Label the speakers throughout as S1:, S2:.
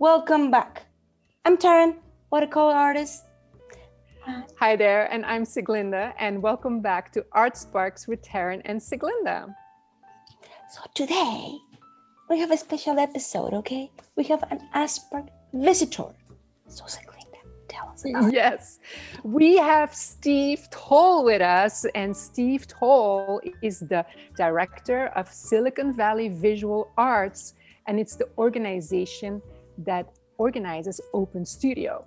S1: welcome back. I'm Taryn, watercolor artist.
S2: Hi there, and I'm Sieglinde, and welcome back to Art Sparks with Taryn and Sieglinde.
S1: So today, we have a special episode, okay? We have an Spark visitor. So Sieglinde, tell us about it.
S2: Yes, we have Steve Toll with us, and Steve Toll is the director of Silicon Valley Visual Arts, and it's the organization that organizes Open Studio.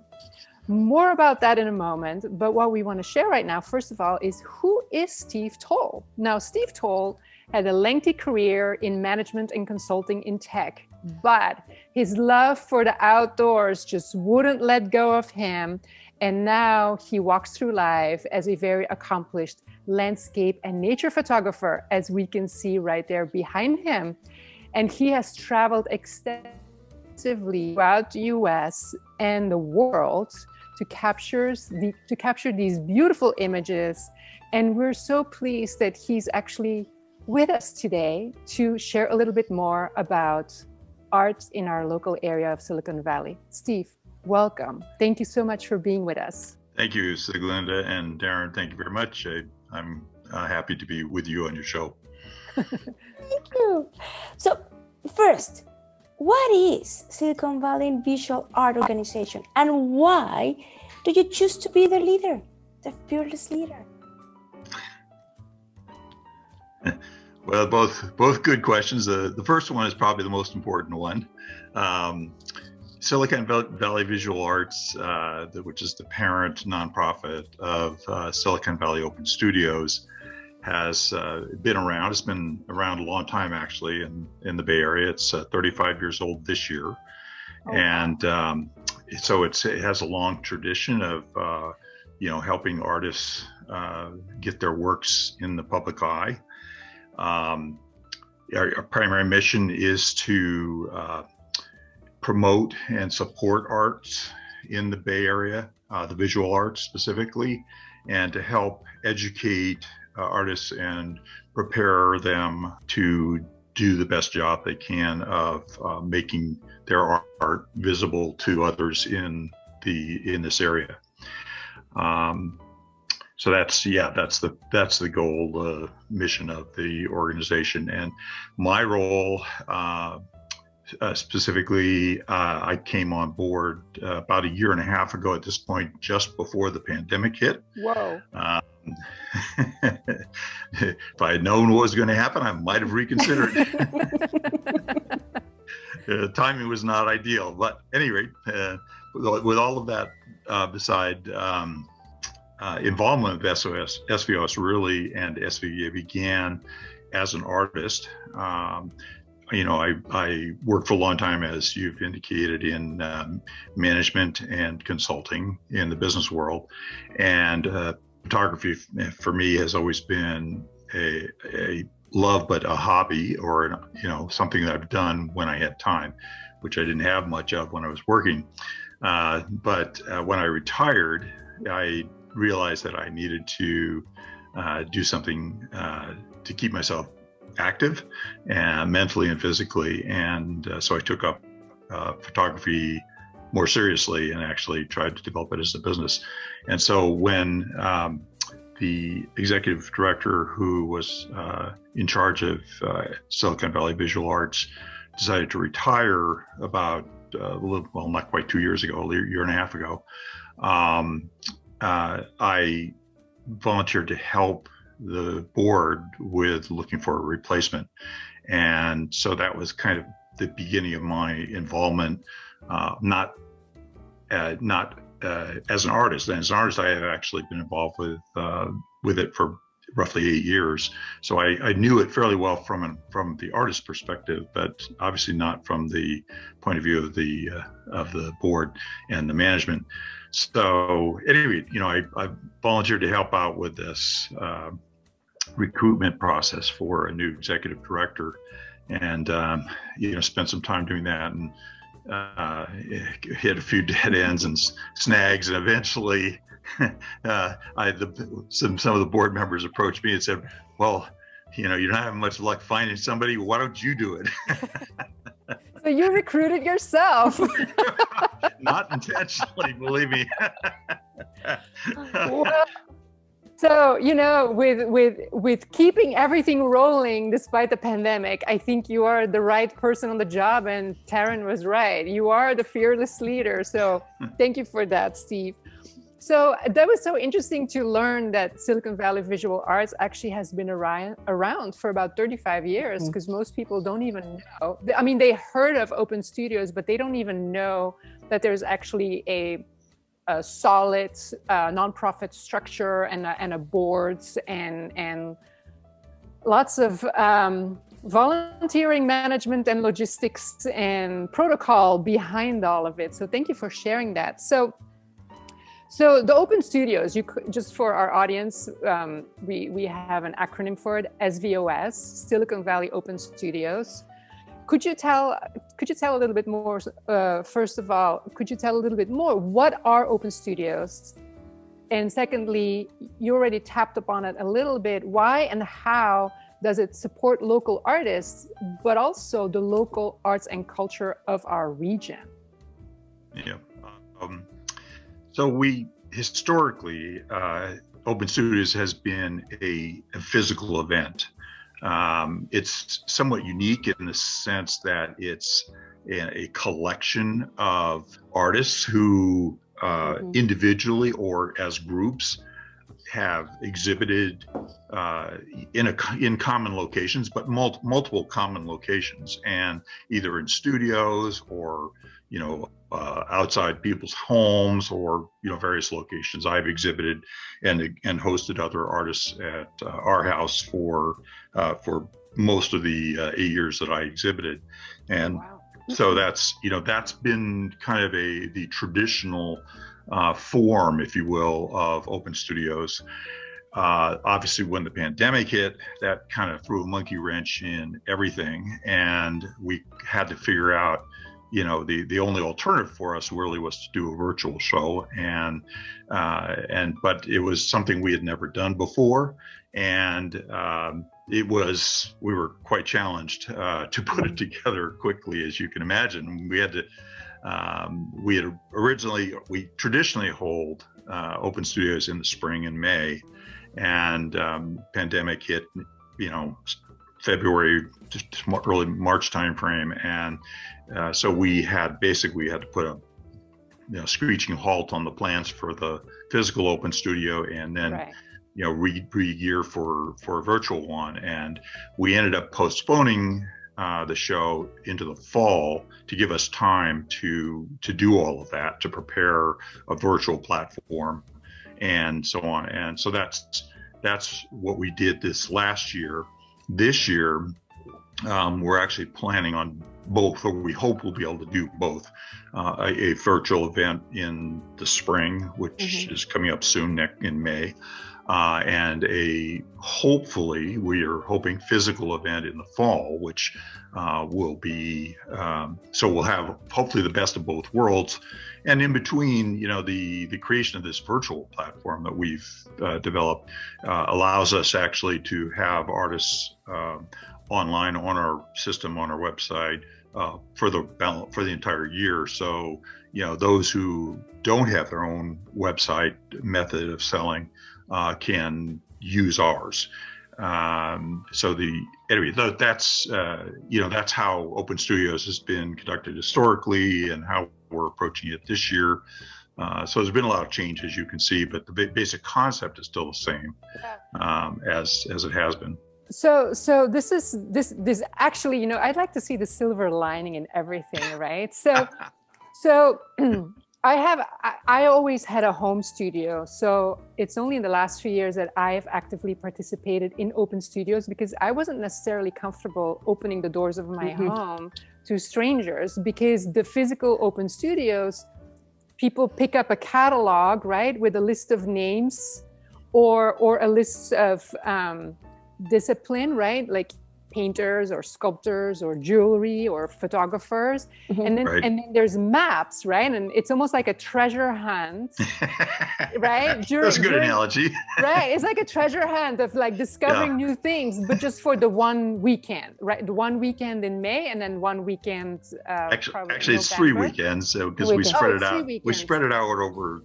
S2: More about that in a moment, but what we want to share right now, first of all, is who is Steve Toll? Now, Steve Toll had a lengthy career in management and consulting in tech, but his love for the outdoors just wouldn't let go of him. And now he walks through life as a very accomplished landscape and nature photographer, as we can see right there behind him. And he has traveled extensively throughout the US and the world to capture these beautiful images. And we're so pleased that he's actually with us today to share a little bit more about art in our local area of Silicon Valley. Steve, welcome. Thank you so much for being with us.
S3: Thank you, Sieglinde, and Darren, thank you very much. I'm happy to be with you on your show.
S1: Thank you. So first, what is Silicon Valley Visual Art Organization, and why do you choose to be the leader, the fearless leader?
S3: Well, both good questions. The first one is probably the most important one. Silicon Valley Visual Arts, which is the parent nonprofit of Silicon Valley Open Studios, has been around. It's been around a long time, actually, in the Bay Area. It's 35 years old this year. Oh, and so it has a long tradition of, helping artists get their works in the public eye. Our primary mission is to promote and support arts in the Bay Area, the visual arts specifically, and to help educate artists and prepare them to do the best job they can of making their art visible to others in this area. So that's the goal, the mission of the organization. And my role specifically, I came on board about a year and a half ago at this point, just before the pandemic hit.
S2: Whoa.
S3: If I had known what was going to happen, I might have reconsidered. The timing was not ideal, but at any rate, with all of that beside, involvement with SVOS really, and SVA began as an artist. I worked for a long time, as you've indicated, in management and consulting in the business world, and photography for me has always been a love, but a hobby, or something that I've done when I had time, which I didn't have much of when I was working. But when I retired, I realized that I needed to do something to keep myself active, mentally and physically. And so I took up photography more seriously and actually tried to develop it as a business. And so when the executive director who was in charge of Silicon Valley Visual Arts decided to retire about, not quite 2 years ago, a year and a half ago, I volunteered to help the board with looking for a replacement. And so that was kind of the beginning of my involvement, not as an artist. And as an artist, I have actually been involved with it for roughly 8 years. So I knew it fairly well from the artist perspective, but obviously not from the point of view of the board and the management. So anyway, I volunteered to help out with this recruitment process for a new executive director, and spent some time doing that, and hit a few dead ends and snags, and eventually some of the board members approached me and said, "Well, you're not having much luck finding somebody. Why don't you do it?"
S2: So you recruited yourself.
S3: Not intentionally, believe me.
S2: Well, so, you know, with keeping everything rolling despite the pandemic, I think you are the right person on the job, and Taryn was right. You are the fearless leader. So thank you for that, Steve. So that was so interesting to learn that Silicon Valley Visual Arts actually has been around for about 35 years, because most people don't even know. I mean, they heard of open studios, but they don't even know that there's actually a solid nonprofit structure and a boards and lots of volunteering management and logistics and protocol behind all of it. So thank you for sharing that. So the open studios, just for our audience, we have an acronym for it, SVOS, Silicon Valley Open Studios. Could you tell a little bit more? First of all, could you tell a little bit more? What are open studios? And secondly, you already tapped upon it a little bit. Why and how does it support local artists, but also the local arts and culture of our region?
S3: Yeah. So we historically, Open Studios has been a physical event. It's somewhat unique in the sense that it's a collection of artists who individually or as groups have exhibited in common locations, but multiple common locations, and either in studios or outside people's homes or various locations. I've exhibited and hosted other artists at our house for most of the 8 years that I exhibited, and so that's been kind of the traditional form, if you will, of open studios. Obviously, when the pandemic hit, that kind of threw a monkey wrench in everything, and we had to figure out, the only alternative for us really was to do a virtual show, but it was something we had never done before, and we were quite challenged to put it together quickly, as you can imagine. We traditionally hold open studios in the spring and May, and pandemic hit, February, early March timeframe, and so we had to put a screeching halt on the plans for the physical open studio, and then re-gear for a virtual one, and we ended up postponing the show into the fall to give us time to do all of that, to prepare a virtual platform and so on. And so that's what we did this last year. This year, we're actually planning on both, or we hope we'll be able to do both, a virtual event in the spring, which is coming up soon in May, and hopefully we are hoping physical event in the fall, which will be, so we'll have hopefully the best of both worlds. And in between, the creation of this virtual platform that we've developed allows us actually to have artists online on our system, on our website, for the entire year. So, those who don't have their own website method of selling can use ours. That's how Open Studios has been conducted historically, and how we're approaching it this year. So there's been a lot of change, as you can see, but the basic concept is still the same as it has been.
S2: So this actually, I'd like to see the silver lining in everything, right? So I always had a home studio. So it's only in the last few years that I have actively participated in open studios, because I wasn't necessarily comfortable opening the doors of my home to strangers, because the physical open studios, people pick up a catalog, right, with a list of names or a list of discipline, right? Like painters or sculptors or jewelry or photographers. And then
S3: Right.
S2: and then there's maps, right? And it's almost like a treasure hunt, right?
S3: That's a good analogy.
S2: Right. It's like a treasure hunt of like discovering new things, but just for the one weekend, right? The one weekend in May and then one weekend.
S3: Actually, it's 3 weekends because we spread it out. We spread it out over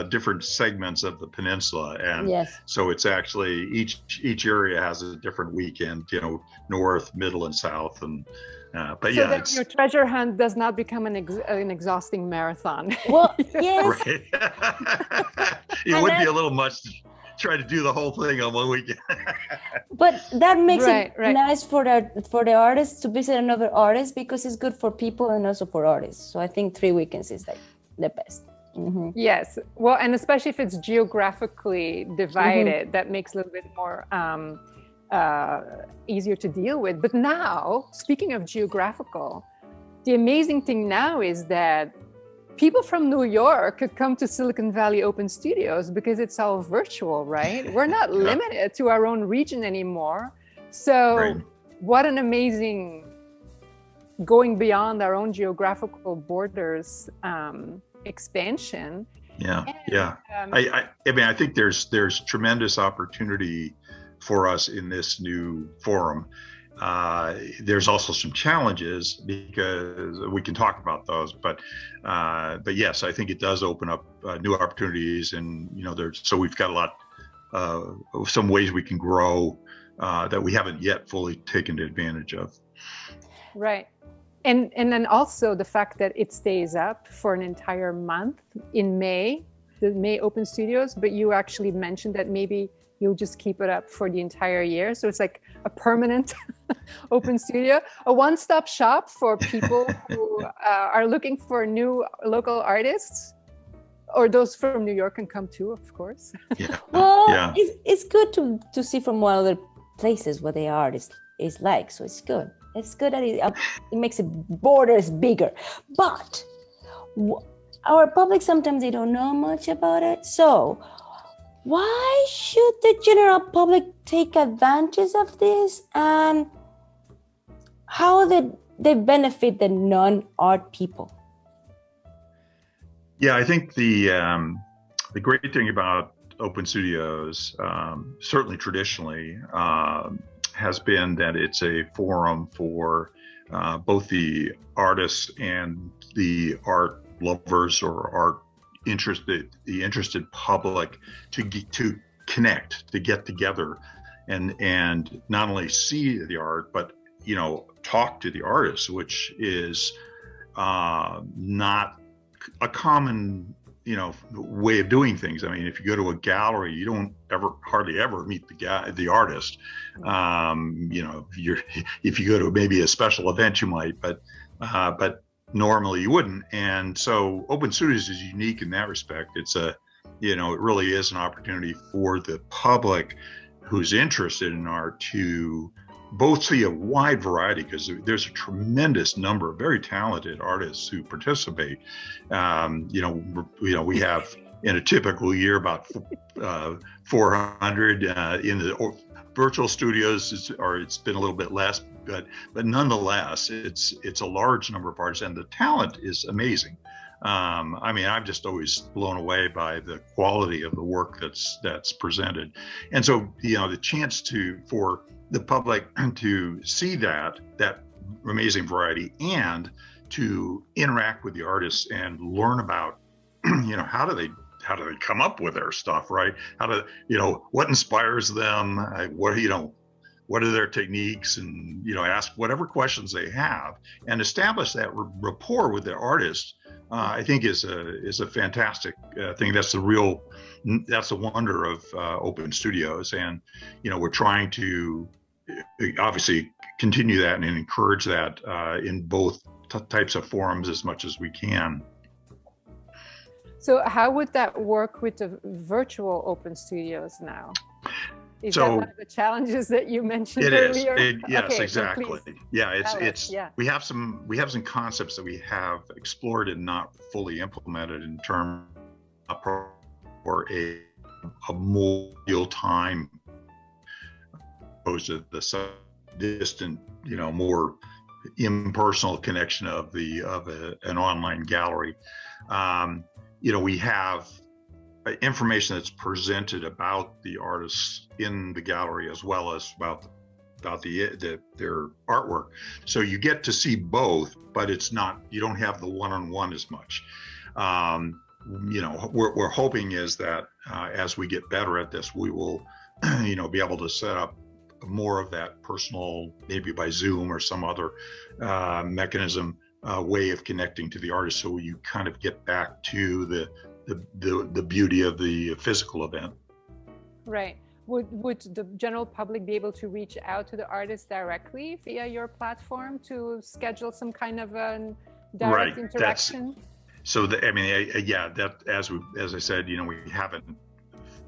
S3: different segments of the peninsula, and so it's actually each area has a different weekend. You know, north, middle, and south, and but
S2: so
S3: yeah,
S2: that your treasure hunt does not become an exhausting marathon.
S1: Well, yes.
S3: Right. It would be a little much to try to do the whole thing on one weekend.
S1: But that makes it nice for the artists to visit another artist, because it's good for people and also for artists. So I think 3 weekends is like the best. Mm-hmm.
S2: Yes. Well, and especially if it's geographically divided, that makes a little bit more easier to deal with. But now, speaking of geographical, the amazing thing now is that people from New York could come to Silicon Valley Open Studios because it's all virtual, right? We're not limited to our own region anymore. So what an amazing going beyond our own geographical borders expansion.
S3: I mean, I think there's tremendous opportunity for us in this new forum. There's also some challenges, because we can talk about those, but yes, I think it does open up new opportunities, and so we've got a lot some ways we can grow that we haven't yet fully taken advantage of.
S2: Right. And then also the fact that it stays up for an entire month in May, the May Open Studios, but you actually mentioned that maybe you'll just keep it up for the entire year. So it's like a permanent open studio, a one-stop shop for people who are looking for new local artists, or those from New York can come too, of course.
S1: Well, it's good to see from one other places what the artist is like. So it's good. It's good that it makes the borders bigger. But our public, sometimes they don't know much about it. So why should the general public take advantage of this, and how they benefit the non-art people?
S3: Yeah, I think the great thing about Open Studios, certainly traditionally, has been that it's a forum for both the artists and the art lovers or art the interested public to connect, to get together, and not only see the art, but talk to the artists, which is not a common way of doing things. I mean, if you go to a gallery, you don't hardly ever meet the artist. If you go to maybe a special event, you might, but normally you wouldn't. And so Open Studios is unique in that respect. It's it really is an opportunity for the public who's interested in art to both see a wide variety, because there's a tremendous number of very talented artists who participate. We have in a typical year about 400 in the virtual studios, it's been a little bit less, but nonetheless, it's a large number of artists, and the talent is amazing. I mean, I'm just always blown away by the quality of the work that's presented, and so the chance for the public to see that amazing variety and to interact with the artists and learn about how do they come up with their stuff, right? What inspires them, what are their techniques, and ask whatever questions they have and establish that rapport with the artist. I think is a fantastic thing. That's the wonder of Open Studios, and we're trying to obviously continue that and encourage that in both types of forums as much as we can.
S2: So how would that work with the virtual Open Studios now? Is that one of the challenges that you mentioned earlier?
S3: Yes,
S2: okay,
S3: exactly.
S2: So
S3: we have some concepts that we have explored and not fully implemented in terms of for a more real time opposed to the distant, more impersonal connection of an online gallery. We have information that's presented about the artists in the gallery as well as about their artwork. So you get to see both, but you don't have the one-on-one as much. We're hoping is that as we get better at this, we will, be able to set up more of that personal, maybe by Zoom or some other mechanism, way of connecting to the artist. So you kind of get back to the beauty of the physical event.
S2: Right. Would the general public be able to reach out to the artist directly via your platform to schedule some kind of a direct interaction? As I said, we haven't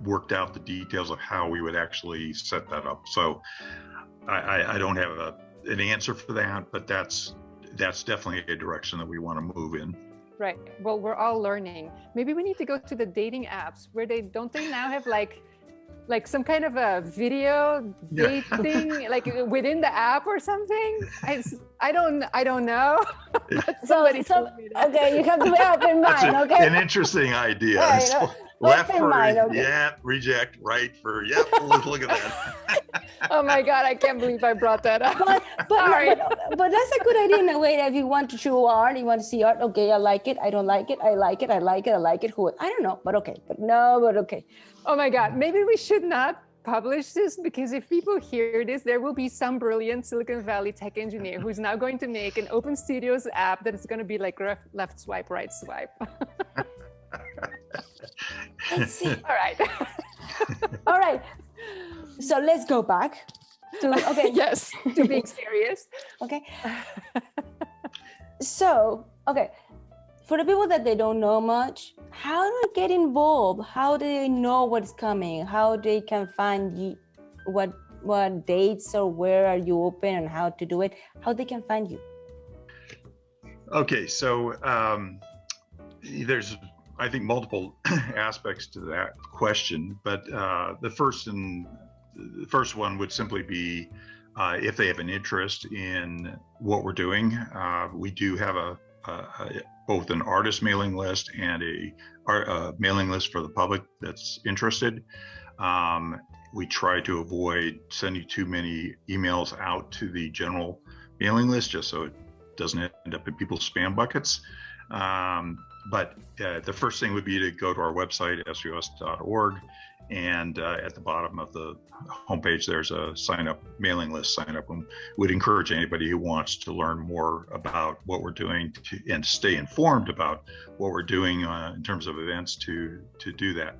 S2: worked out the details of how we would actually set that up. So I don't have an answer for that, but that's definitely a direction that we want to move in. Right. Well, we're all learning. Maybe we need to go to the dating apps where they now have like some kind of a video date thing, like within the app or something. I don't know.
S1: Okay, you have to be open mind. Okay.
S3: An interesting idea.
S1: Right,
S3: left for yeah, reject, right for yeah. Look at that.
S2: Oh my God, I can't believe I brought that up.
S1: But that's a good idea in a way that if you want to show art, you want to see art. Okay, I like it. I don't like it. I like it. I like it. I like it. Who? I don't know. But okay. But okay.
S2: Oh my God, maybe we should not publish this, because if people hear this, there will be some brilliant Silicon Valley tech engineer who's now going to make an Open Studios app that is going to be like left swipe, right swipe.
S1: Let's see.
S2: All right.
S1: All right. So let's go back to, okay.
S2: Yes, to being serious.
S1: Okay. So, okay. For the people that they don't know much, how do they get involved? How do they know what's coming? How they can find you, what dates or where are you open and how to do it? How they can find you?
S3: Okay, so there's, I think, multiple aspects to that question, but the first one would simply be if they have an interest in what we're doing. We do have both an artist mailing list and a mailing list for the public that's interested. We try to avoid sending too many emails out to the general mailing list, just so it doesn't end up in people's spam buckets. But the first thing would be to go to our website, SVOS.org, and at the bottom of the homepage, there's a mailing list sign up. And would encourage anybody who wants to learn more about what we're doing and stay informed about what we're doing in terms of events to do that.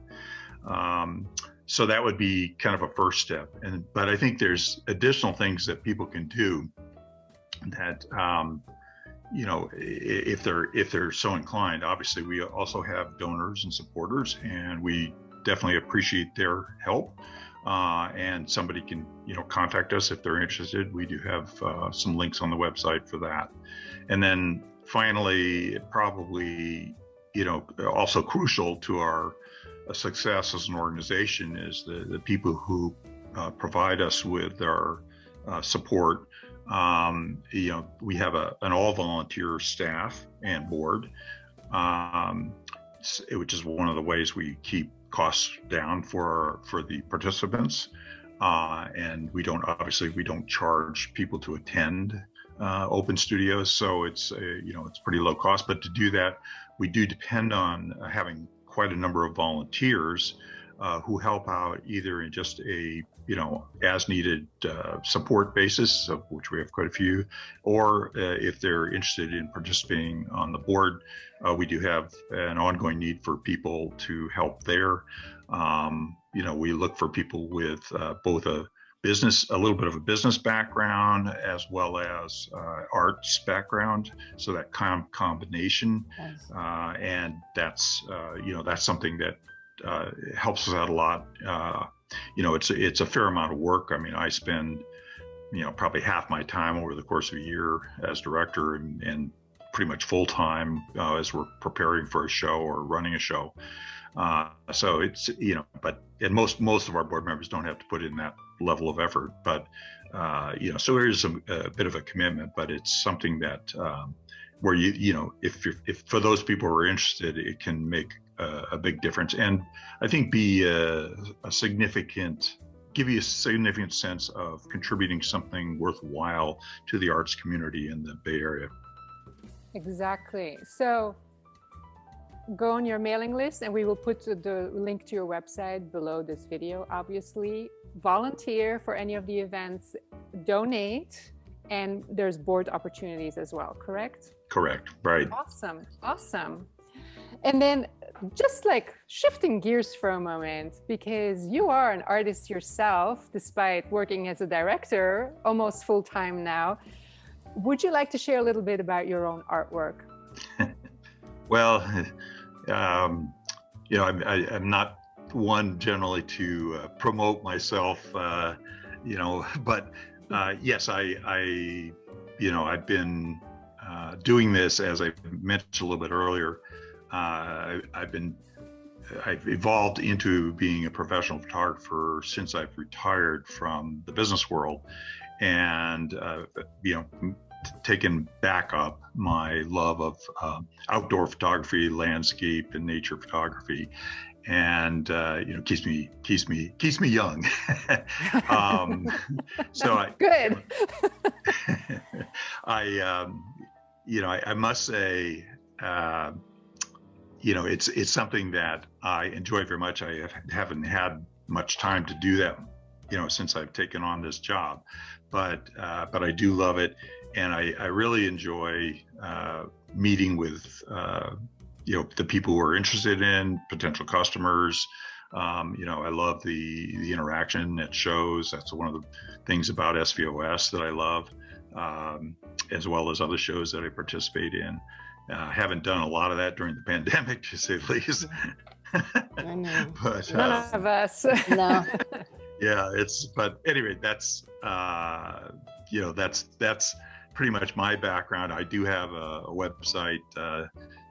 S3: So that would be kind of a first step. But I think there's additional things that people can do that, if they're so inclined. Obviously, we also have donors and supporters, and we definitely appreciate their help. And somebody can, contact us if they're interested. We do have some links on the website for that. And then finally, probably, also crucial to our success as an organization is the people who provide us with their support. We have an all-volunteer staff and board, which is one of the ways we keep costs down for the participants. And we don't charge people to attend Open Studios, so it's pretty low cost. But to do that, we do depend on having quite a number of volunteers who help out either in just a as needed support basis, of which we have quite a few, or if they're interested in participating on the board, we do have an ongoing need for people to help there. We look for people with both a little bit of a business background as well as arts background, so that combination, and that's something that helps us out a lot. It's a fair amount of work. I mean, I spend probably half my time over the course of a year as director, and pretty much full time as we're preparing for a show or running a show. So it's, but most of our board members don't have to put in that level of effort, but so there is a bit of a commitment, but it's something that where if for those people who are interested, it can make a big difference, and I think be give you a significant sense of contributing something worthwhile to the arts community in the Bay Area.
S2: Exactly. So go on your mailing list, and we will put the link to your website below this video, obviously. Volunteer for any of the events, donate, and there's board opportunities as well, correct?
S3: Correct, right.
S2: Awesome, awesome. And then just like shifting gears for a moment, because you are an artist yourself, despite working as a director almost full-time now. Would you like to share a little bit about your own artwork?
S3: Well, I'm not one generally to promote myself, but yes, I've been doing this, as I mentioned a little bit earlier. I've evolved into being a professional photographer since I've retired from the business world, and taken back up my love of outdoor photography, landscape, and nature photography, and keeps me young.
S2: Good.
S3: I must say, it's something that I enjoy very much. I haven't had much time to do that, since I've taken on this job, but I do love it, and I really enjoy meeting with the people who are interested in potential customers. I love the interaction at shows. That's one of the things about SVOS that I love, as well as other shows that I participate in. Haven't done a lot of that during the pandemic, to say the least.
S1: I know.
S3: But,
S2: none of us.
S1: No.
S3: Yeah, but anyway, that's pretty much my background. I do have a website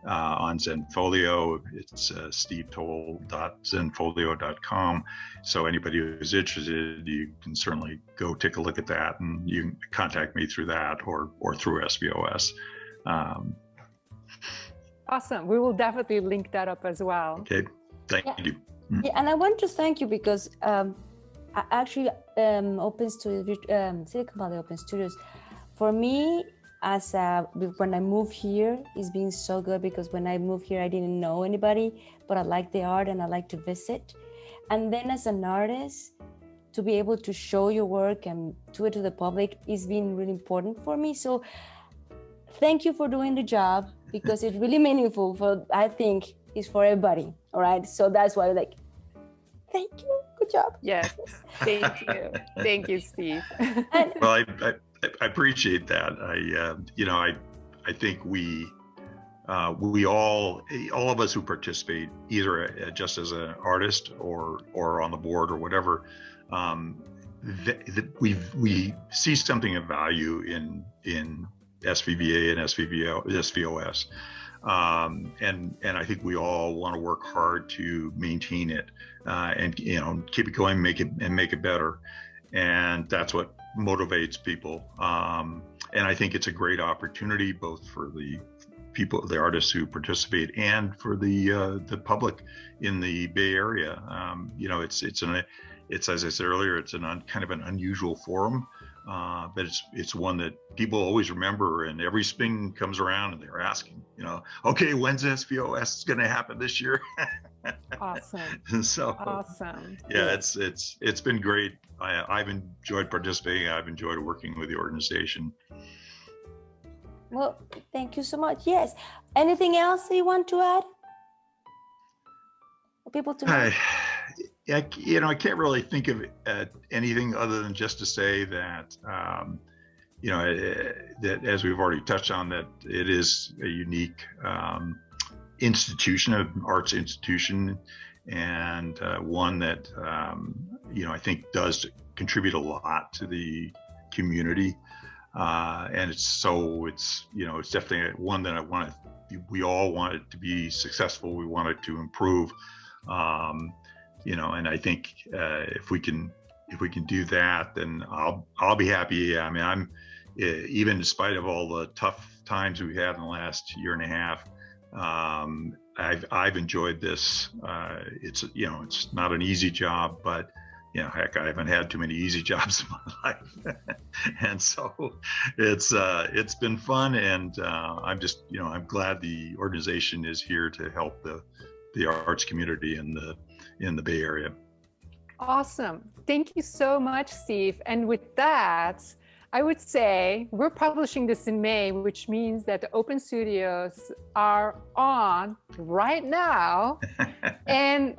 S3: on Zenfolio. It's stevetoll.zenfolio.com. So anybody who's interested, you can certainly go take a look at that, and you can contact me through that or through SVOS.
S2: Awesome. We will definitely link that up as well.
S3: Okay, thank you.
S1: Yeah, and I want to thank you because actually Open Studios, Silicon Valley Open Studios, for me, when I moved here, it's been so good, because when I moved here, I didn't know anybody, but I like the art and I like to visit. And then as an artist, to be able to show your work and do it to the public has been really important for me. So thank you for doing the job, because it's really meaningful I think it's for everybody. All right. So that's why thank you. Good job.
S2: Yes. Thank you. Thank you, Steve.
S3: Well, I appreciate that. I think we all of us who participate, either just as an artist or on the board or whatever, we see something of value in SVVA and SVOS, and I think we all want to work hard to maintain it, and keep it going, make it better, and that's what motivates people. And I think it's a great opportunity both for the artists who participate, and for the public in the Bay Area. It's as I said earlier, it's kind of an unusual forum, but it's one that people always remember, and every spring comes around and they're asking, okay, when's SVOS going to happen this year?
S2: Awesome.
S3: So
S2: awesome.
S3: Yeah, it's been great. I've enjoyed participating. I've enjoyed working with the organization.
S1: Well, thank you so much. Yes. Anything else that you want to add for people to know?
S3: I can't really think of anything other than just to say that, that as we've already touched on, that it is a unique institution, an arts institution, and one that I think does contribute a lot to the community, and it's definitely one that we all want it to be successful. We want it to improve, and I think if we can if we can do that, then I'll be happy. I mean, I'm even in spite of all the tough times we've had in the last year and a half. I've enjoyed this. It's it's not an easy job, but heck, I haven't had too many easy jobs in my life, and so it's been fun, and I'm just I'm glad the organization is here to help the arts community in the Bay Area.
S2: Awesome. Thank you so much, Steve. And with that, I would say we're publishing this in May, which means that the Open Studios are on right now. And,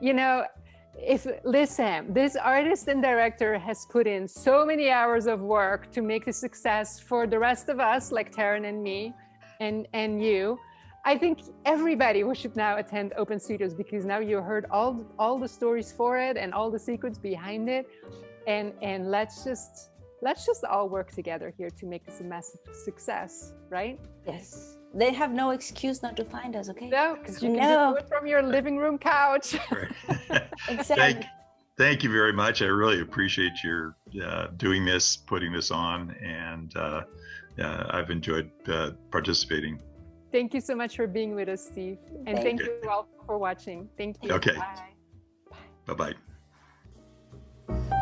S2: listen, this artist and director has put in so many hours of work to make a success for the rest of us, like Taryn and me and you. I think everybody should now attend Open Studios, because now you heard all the stories for it and all the secrets behind it. And let's just all work together here to make this a massive success, right?
S1: Yes. They have no excuse not to find us, okay?
S2: No, because you can just do it from your living room couch.
S1: Exactly.
S3: Thank you very much. I really appreciate your doing this, putting this on, and I've enjoyed participating.
S2: Thank you so much for being with us, Steve. And thank you all for watching. Thank you.
S3: Okay.
S2: Bye.
S3: Bye-bye.